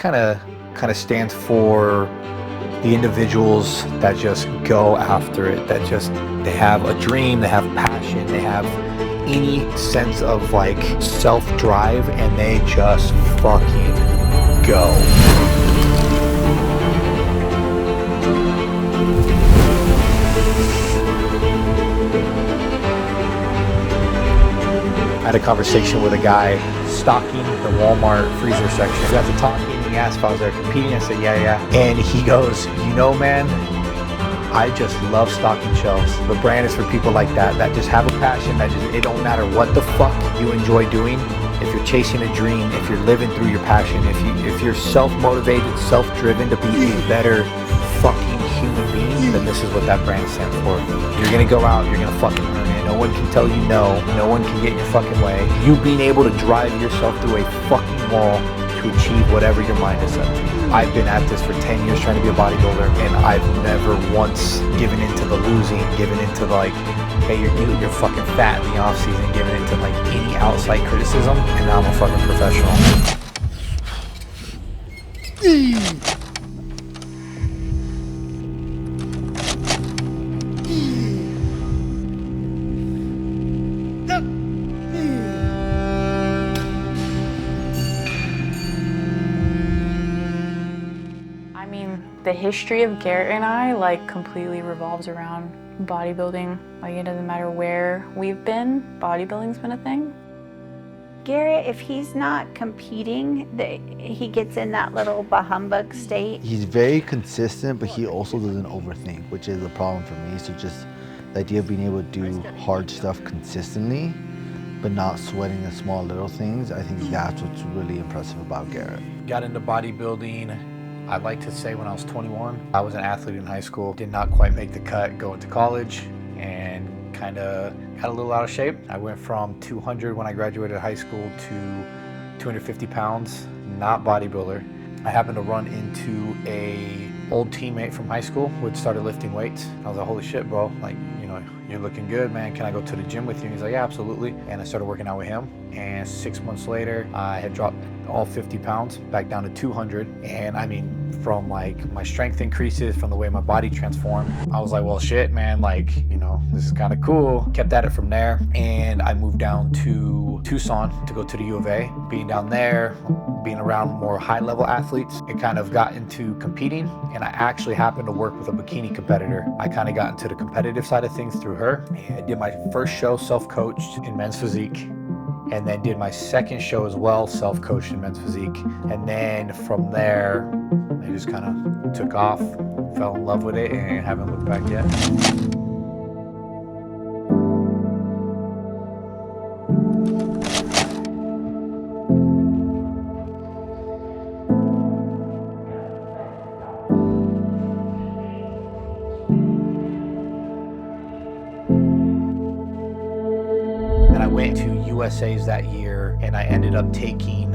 kind of stands for the individuals that just go after it, that just, they have a dream, they have passion, they have any sense of like self-drive, and they just fucking go. I had a conversation with a guy stocking the Walmart freezer section. We got to talking, and he asked if I was there competing. I said, yeah. And he goes, you know, man, I just love stocking shelves. The brand is for people like that just have a passion, that just, it don't matter what the fuck you enjoy doing. If you're chasing a dream, if you're living through your passion, if you're self-motivated, self-driven to be a better fucking human being, then this is what that brand stands for. You're gonna go out, you're gonna fucking earn it. No one can tell you no. No one can get in your fucking way. You being able to drive yourself through a fucking wall to achieve whatever your mind is set to. I've been at this for 10 years trying to be a bodybuilder, and I've never once given into the losing, given into like, hey, you're fucking fat in the off season, given into like any outside criticism, and now I'm a fucking professional. The history of Garrett and I like completely revolves around bodybuilding. Like, it doesn't matter where we've been, bodybuilding's been a thing. Garrett, if he's not competing, he gets in that little bah-humbug state. He's very consistent, but he also doesn't overthink, which is a problem for me. So just the idea of being able to do hard stuff consistently, but not sweating the small little things, I think that's what's really impressive about Garrett. Got into bodybuilding, I'd like to say when I was 21. I was an athlete in high school, did not quite make the cut going to college, and kind of got a little out of shape. I went from 200 when I graduated high school to 250 pounds, not bodybuilder. I happened to run into a old teammate from high school who had started lifting weights. I was like, holy shit, bro, like, you know, you're looking good, man. Can I go to the gym with you? And he's like, yeah, absolutely. And I started working out with him. And 6 months later, I had dropped all 50 pounds back down to 200. And I mean, from like my strength increases, from the way my body transformed, I was like, well, shit, man, like, you know, this is kind of cool. Kept at it from there. And I moved down to Tucson to go to the U of A. Being down there, being around more high-level athletes, it kind of got into competing. And I actually happened to work with a bikini competitor. I kind of got into the competitive side of things through her. And I did my first show self-coached in men's physique, and then did my second show as well, self-coached in men's physique. And then from there, I just kind of took off, fell in love with it, and haven't looked back yet. And I went to USA's that year, and I ended up taking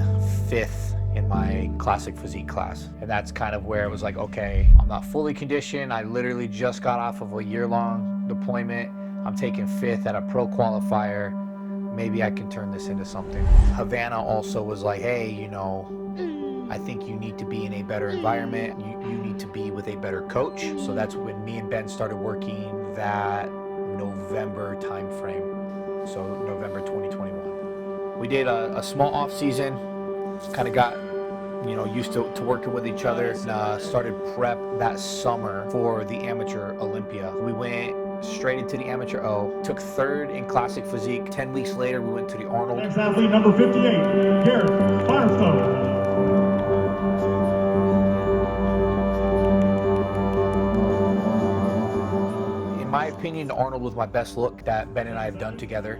5th in my classic physique class. And that's kind of where it was like, okay, I'm not fully conditioned. I literally just got off of a year-long deployment. I'm taking 5th at a pro qualifier. Maybe I can turn this into something. Havana also was like, hey, you know, I think you need to be in a better environment. You need to be with a better coach. So that's when me and Ben started working that November time frame. So November 2021. We did a small off season, kind of got, you know, used to working with each other, and started prep that summer for the Amateur Olympia. We went straight into the Amateur O, took 3rd in classic physique. 10 weeks later, we went to the Arnold. Next athlete, number 58, Garret Firestone. In my opinion, the Arnold was my best look that Ben and I have done together.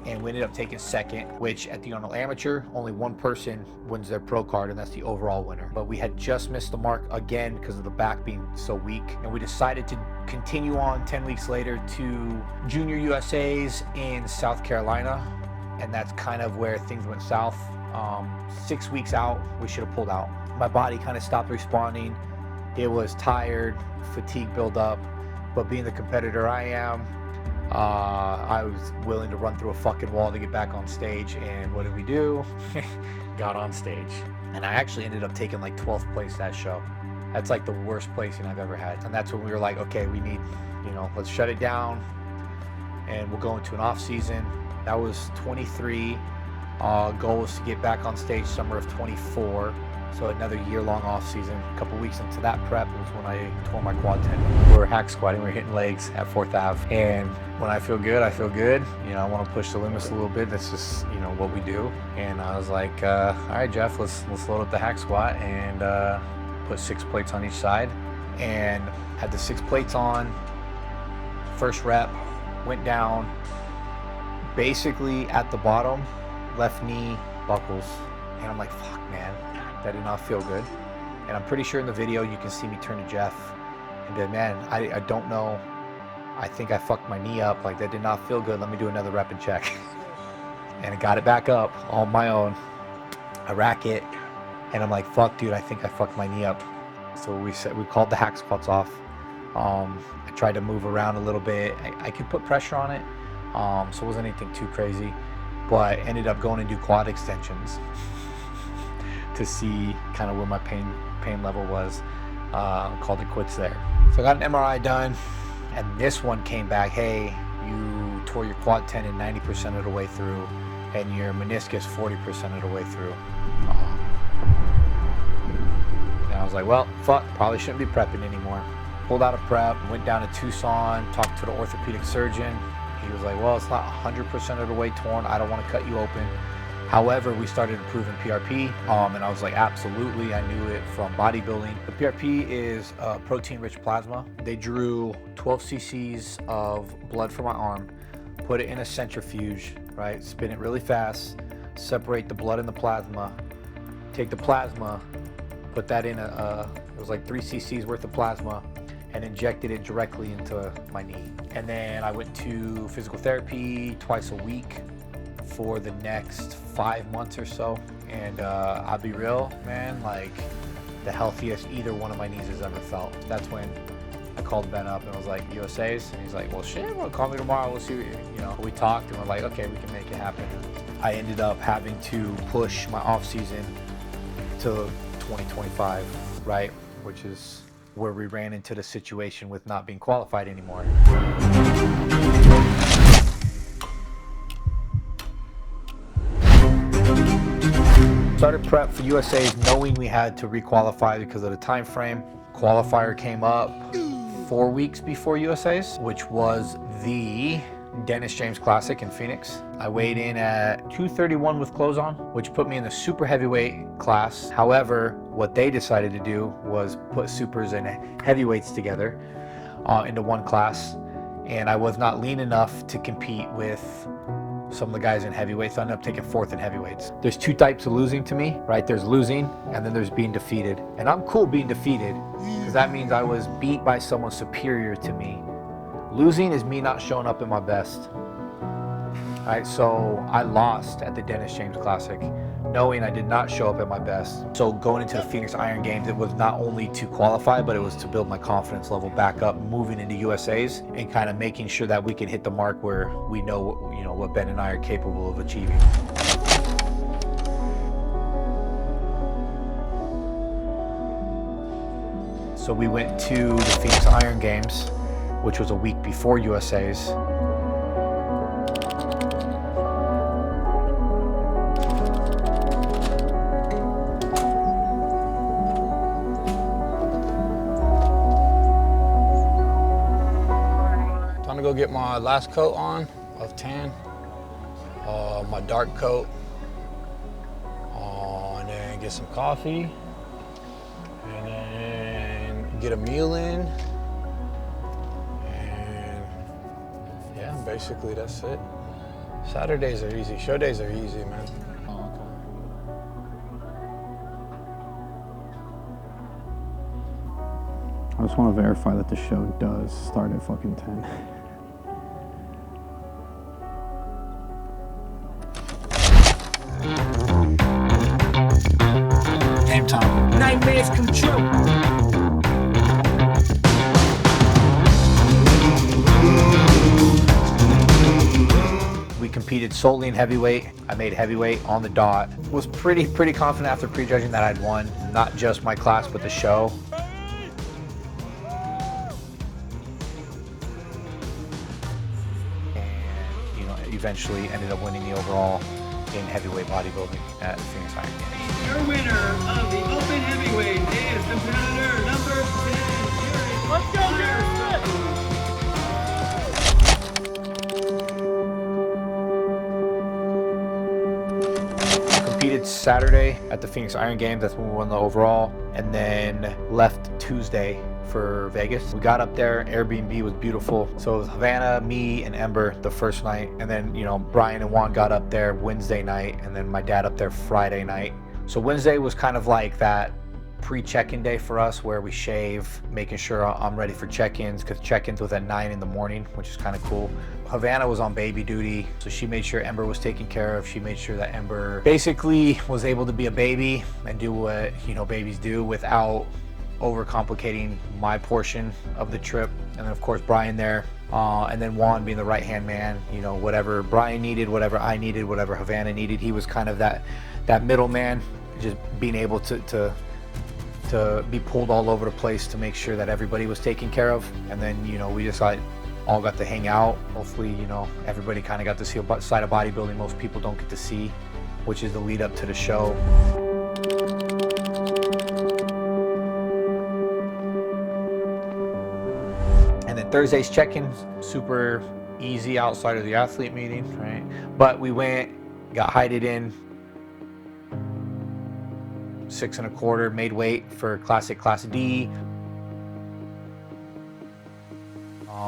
And we ended up taking 2nd, which at the Arnold Amateur, only one person wins their pro card, and that's the overall winner. But we had just missed the mark again because of the back being so weak. And we decided to continue on 10 weeks later to Junior USA's in South Carolina. And that's kind of where things went south. 6 weeks out, we should have pulled out. My body kind of stopped responding. It was tired, fatigue built up. But being the competitor I am, I was willing to run through a fucking wall to get back on stage. And what did we do? Got on stage. And I actually ended up taking like 12th place that show. That's like the worst placing I've ever had. And that's when we were like, okay, we need, you know, let's shut it down and we'll go into an off season. That was 23. Goal was to get back on stage summer of 24. So another year-long off season. A couple weeks into that prep was when I tore my quad tendon. We were hack squatting, we were hitting legs at 4th Ave. And when I feel good, I feel good. You know, I want to push the limits a little bit. That's just, you know, what we do. And I was like, all right, Jeff, let's load up the hack squat and put 6 plates on each side. And had the 6 plates on. First rep, went down. Basically at the bottom, left knee buckles. And I'm like, fuck, man. That did not feel good. And I'm pretty sure in the video you can see me turn to Jeff and be like, man, I don't know. I think I fucked my knee up. Like, that did not feel good. Let me do another rep and check. And I got it back up on my own. I rack it. And I'm like, fuck, dude, I think I fucked my knee up. So we called the hack squats off. I tried to move around a little bit. I could put pressure on it. So it wasn't anything too crazy. But I ended up going and do quad extensions to see kind of where my pain level was. Called it quits there. So I got an MRI done, and this one came back, hey, you tore your quad tendon 90% of the way through, and your meniscus 40% of the way through. And I was like, well, fuck, probably shouldn't be prepping anymore. Pulled out of prep, went down to Tucson, talked to the orthopedic surgeon. He was like, well, it's not 100% of the way torn. I don't want to cut you open. However, we started improving PRP, and I was like, absolutely, I knew it from bodybuilding. The PRP is protein-rich plasma. They drew 12 cc's of blood from my arm, put it in a centrifuge, right? Spin it really fast, separate the blood and the plasma, take the plasma, put that in it was like 3 cc's worth of plasma, and injected it directly into my knee. And then I went to physical therapy twice a week for the next 5 months or so. And I'll be real, man, like the healthiest either one of my knees has ever felt. That's when I called Ben up and was like, USA's? And he's like, well, shit, well, call me tomorrow, we'll see, you know. We talked and we're like, okay, we can make it happen. I ended up having to push my off season to 2025, right? Which is where we ran into the situation with not being qualified anymore. Started prep for USA's knowing we had to requalify because of the time frame. Qualifier came up 4 weeks before USA's, which was the Dennis James Classic in Phoenix. I weighed in at 231 with clothes on, which put me in the super heavyweight class. However, what they decided to do was put supers and heavyweights together into one class. And I was not lean enough to compete with some of the guys in heavyweights. I ended up taking 4th in heavyweights. There's 2 types of losing to me, right? There's losing and then there's being defeated. And I'm cool being defeated because that means I was beat by someone superior to me. Losing is me not showing up at my best. All right, so I lost at the Dennis James Classic, knowing I did not show up at my best. So going into the Phoenix Iron Games, it was not only to qualify, but it was to build my confidence level back up, moving into USA's and kind of making sure that we can hit the mark where we know, you know, what Ben and I are capable of achieving. So we went to the Phoenix Iron Games, which was a week before USA's. Time to go get my last coat on of tan, my dark coat, and then get some coffee, and then get a meal in. Basically, that's it. Saturdays are easy. Show days are easy, man. Oh, I just want to verify that the show does start at fucking 10. Game time. Nightmares come true. competed solely in heavyweight. I made heavyweight on the dot. Was pretty confident after prejudging that I'd won, not just my class, but the show. And, you know, eventually ended up winning the overall in heavyweight bodybuilding at the Phoenix Iron Games. Your winner of the Open Heavyweight is competitor number 10, Let's go, Garrett! Competed Saturday at the Phoenix Iron Games. That's when we won the overall, and then left Tuesday for Vegas. We got up there, Airbnb was beautiful. So it was Havana, me, and Ember the first night, and then, you know, Brian and Juan got up there Wednesday night, and then my dad up there Friday night. So Wednesday was kind of like that pre-check-in day for us, where we shave, making sure I'm ready for check-ins, because check-ins was at 9 in the morning, which is kind of cool. Havana was on baby duty, so she made sure Ember was taken care of. She made sure that Ember basically was able to be a baby and do what, you know, babies do without overcomplicating my portion of the trip. And then of course Brian there, and then Juan being the right-hand man, you know, whatever Brian needed, whatever I needed, whatever Havana needed, he was kind of that middleman, just being able to be pulled all over the place to make sure that everybody was taken care of. And then, you know, we just all got to hang out. Hopefully, you know, everybody kind of got to see a side of bodybuilding most people don't get to see, which is the lead up to the show. And then Thursday's check-in, super easy outside of the athlete meeting, right? But we went, got heighted in 6 1/4, made weight for Classic Class D.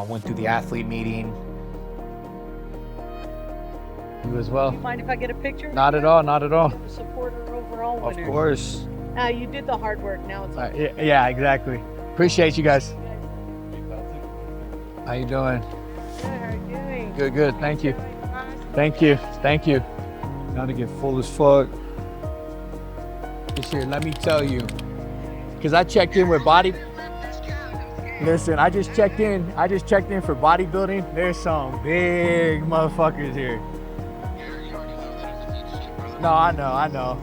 Went through the athlete meeting. You as well. Do you mind if I get a picture? Not at all, not at all. The supporter overall winner. Of course. You did the hard work, now it's okay. Yeah, exactly. Appreciate you guys. How you doing? Good, how are you doing? Good, good, thank you. Thank you, thank you. Now to get full as fuck. This here, let me tell you. Cause I checked in with Listen, I just checked in for bodybuilding. There's some big motherfuckers here. No, I know.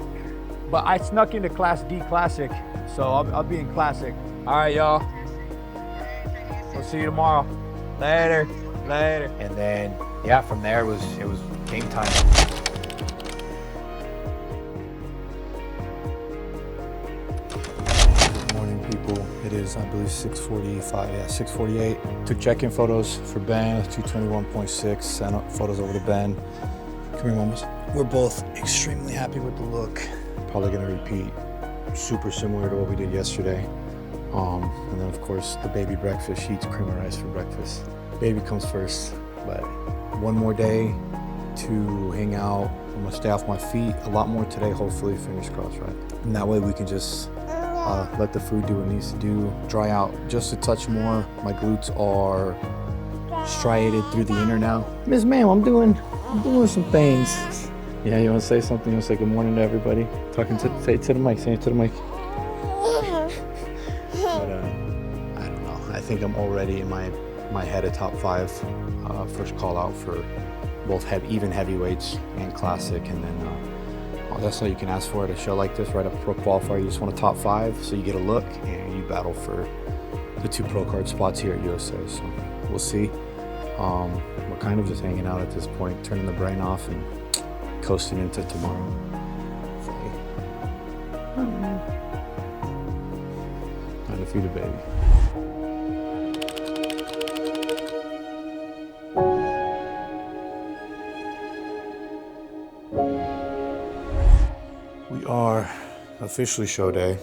But I snuck into Class D Classic, so I'll be in Classic. All right, y'all. We'll see you tomorrow. Later. And then, yeah, from there it was game time. People. It is, I believe, 6:45. Yeah, 6:48. Took check-in photos for Ben, 221.6. Sent up photos over to Ben. Come here, mamas. We're both extremely happy with the look. Probably gonna repeat, super similar to what we did yesterday. And then of course the baby breakfast. She eats cream of rice for breakfast. Baby comes first, but one more day to hang out. I'm gonna stay off my feet a lot more today, hopefully, fingers crossed, right? And that way we can just let the food do what it needs to do, dry out just a touch more. My glutes are striated through the inner now. Miss Ma'am, I'm doing some things. Yeah, you want to say something? You want to say good morning to everybody? Say it to the mic, say it to the mic. But I don't know. I think I'm already in my head of top 5. First call out for both even heavyweights and classic, and then that's all you can ask for at a show like this, right up Pro Qualifier. You just want a top 5, so you get a look, and you battle for the 2 pro card spots here at USA. So we'll see. We're kind of just hanging out at this point, turning the brain off and coasting into tomorrow. So, time to feed a baby. We are officially show day.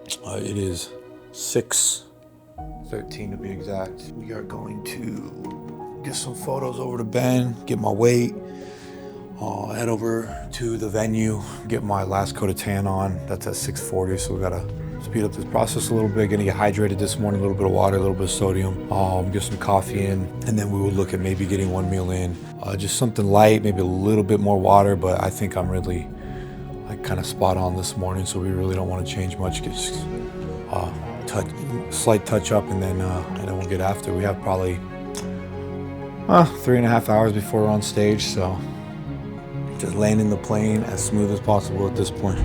It is 6:13 to be exact. We are going to get some photos over to Ben, get my weight, head over to the venue, get my last coat of tan on. That's at 6:40, so we gotta speed up this process a little bit. Gonna get hydrated this morning, a little bit of water, a little bit of sodium, get some coffee in, and then we will look at maybe getting one meal in. Just something light, maybe a little bit more water, but I think I'm really kind of spot on this morning, so we really don't want to change much. Just slight touch up, and then we'll get after. We have probably 3.5 hours before we're on stage, so just landing the plane as smooth as possible at this point.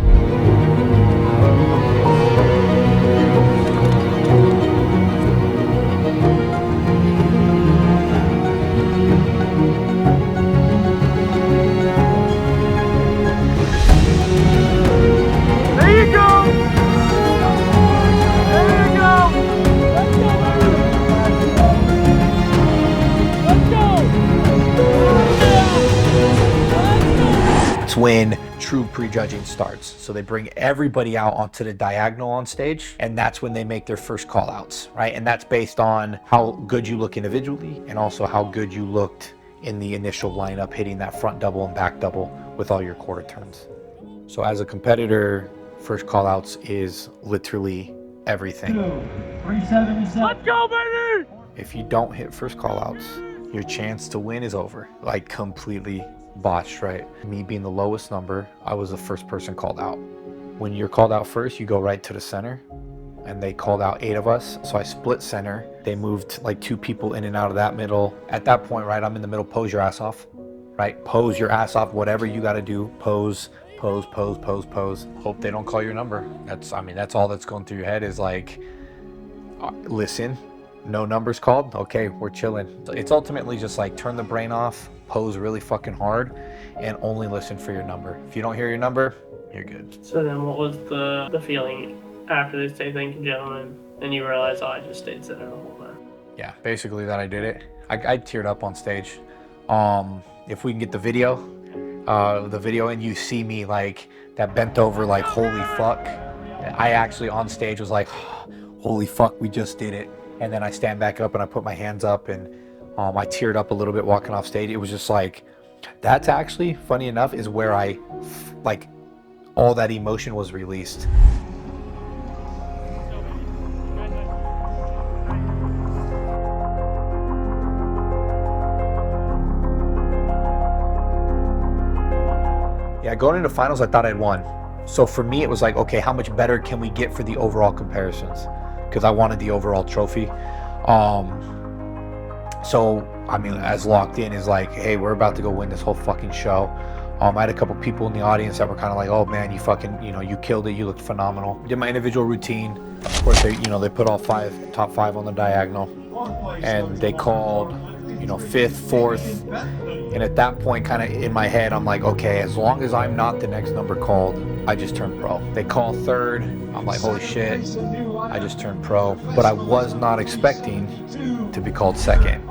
When true prejudging starts. So they bring everybody out onto the diagonal on stage, and that's when they make their first call outs, right? And that's based on how good you look individually and also how good you looked in the initial lineup, hitting that front double and back double with all your quarter turns. So as a competitor, first call outs is literally everything. 377. Let's go, baby! If you don't hit first call outs, your chance to win is over. Like completely botched, right? Me being the lowest number, I was the first person called out. When you're called out first, you go right to the center, and they called out 8 of us. So I split center. They moved like 2 people in and out of that middle. At that point, right, I'm in the middle, pose your ass off, right? Pose your ass off, whatever you got to do. Pose, pose, pose, pose, pose. Hope they don't call your number. That's all that's going through your head is like, listen, no numbers called. Okay, we're chilling. It's ultimately just like turn the brain off, pose really fucking hard, and only listen for your number. If you don't hear your number, you're good. So then what was the feeling after they say thank you, gentlemen, and you realize, oh, I just stayed center the whole time? Yeah, basically that I did it. I teared up on stage. If we can get the video and you see me like that bent over like holy fuck. I actually on stage was like, holy fuck, we just did it. And then I stand back up and I put my hands up and I teared up a little bit walking off stage. It was just like, that's actually, funny enough, is where like all that emotion was released. Yeah, going into finals, I thought I'd won. So for me, it was like, okay, how much better can we get for the overall comparisons? Because I wanted the overall trophy. So, I mean, as locked in is like, hey, we're about to go win this whole fucking show. I had a couple people in the audience that were kind of like, oh man, you fucking, you killed it, you looked phenomenal. Did my individual routine. Of course, they put all top five on the diagonal, and they called, 5th, 4th, and at that point, kind of in my head, I'm like, okay, as long as I'm not the next number called, I just turned pro. They call 3rd, I'm like, holy shit, I just turned pro. But I was not expecting to be called 2nd.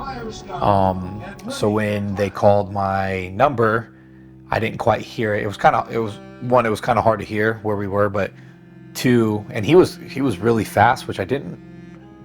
So when they called my number, I didn't quite hear it. It was kind of hard to hear where we were, but 2, and he was really fast, which I didn't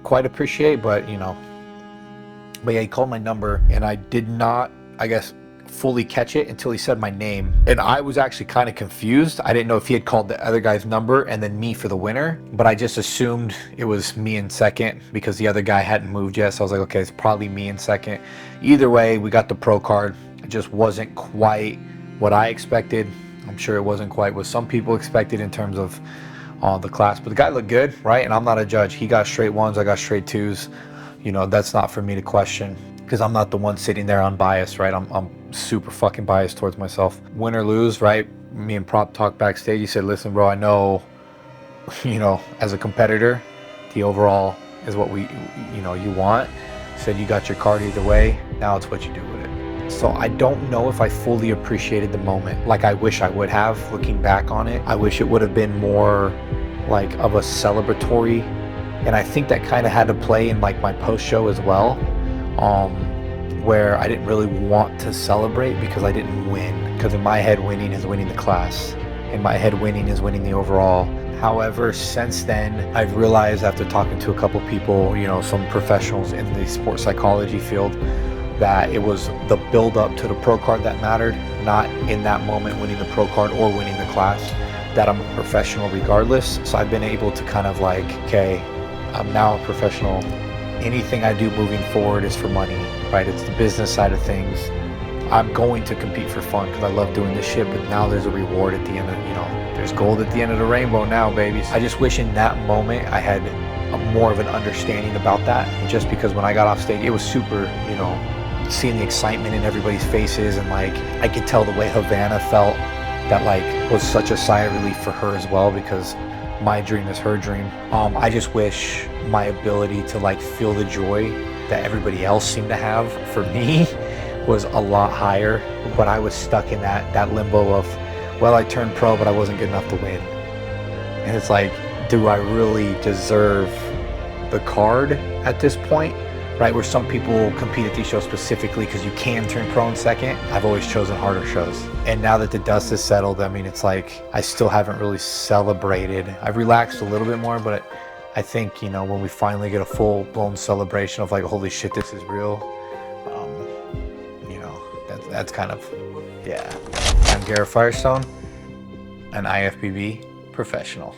quite appreciate, but yeah, he called my number, and I did not, I guess, fully catch it until he said my name, and I was actually kind of confused. I didn't know if he had called the other guy's number and then me for the winner, but I just assumed it was me in 2nd because the other guy hadn't moved yet. So I was like, okay, it's probably me in 2nd. Either way, we got the pro card. It just wasn't quite what I expected. I'm sure it wasn't quite what some people expected in terms of the class, but the guy looked good, right? And I'm not a judge. He got straight 1s, I got straight 2s. That's not for me to question, because I'm not the one sitting there unbiased, right? I'm super fucking biased towards myself. Win or lose, right? Me and Prop talked backstage. He said, listen, bro, I know, as a competitor, the overall is what you want. He said, you got your card either way. Now it's what you do with it. So I don't know if I fully appreciated the moment like I wish I would have. Looking back on it, I wish it would have been more like of a celebratory, and I think that kind of had to play in like my post show as well, where I didn't really want to celebrate because I didn't win. Because in my head, winning is winning the class. In my head, winning is winning the overall. However, since then, I've realized after talking to a couple people, some professionals in the sports psychology field, that it was the build up to the pro card that mattered, not in that moment winning the pro card or winning the class, that I'm a professional regardless. So I've been able to kind of like, okay, I'm now a professional. Anything I do moving forward is for money, right? It's the business side of things. I'm going to compete for fun because I love doing this shit, but now there's a reward at the end of, there's gold at the end of the rainbow now, babies. I just wish in that moment I had more of an understanding about that, just because when I got off stage, it was super, seeing the excitement in everybody's faces, and like I could tell the way Havana felt, that like was such a sigh of relief for her as well, because my dream is her dream. I just wish my ability to like feel the joy that everybody else seemed to have for me was a lot higher, but I was stuck in that limbo of, well, I turned pro, but I wasn't good enough to win. And it's like, do I really deserve the card at this point? Right, where some people compete at these shows specifically because you can turn pro in second. I've always chosen harder shows. And now that the dust has settled, I mean, it's like, I still haven't really celebrated. I've relaxed a little bit more, but I think, you know, when we finally get a full-blown celebration of like, holy shit, this is real, you know, that's kind of, yeah. I'm Garret Firestone, an IFBB professional.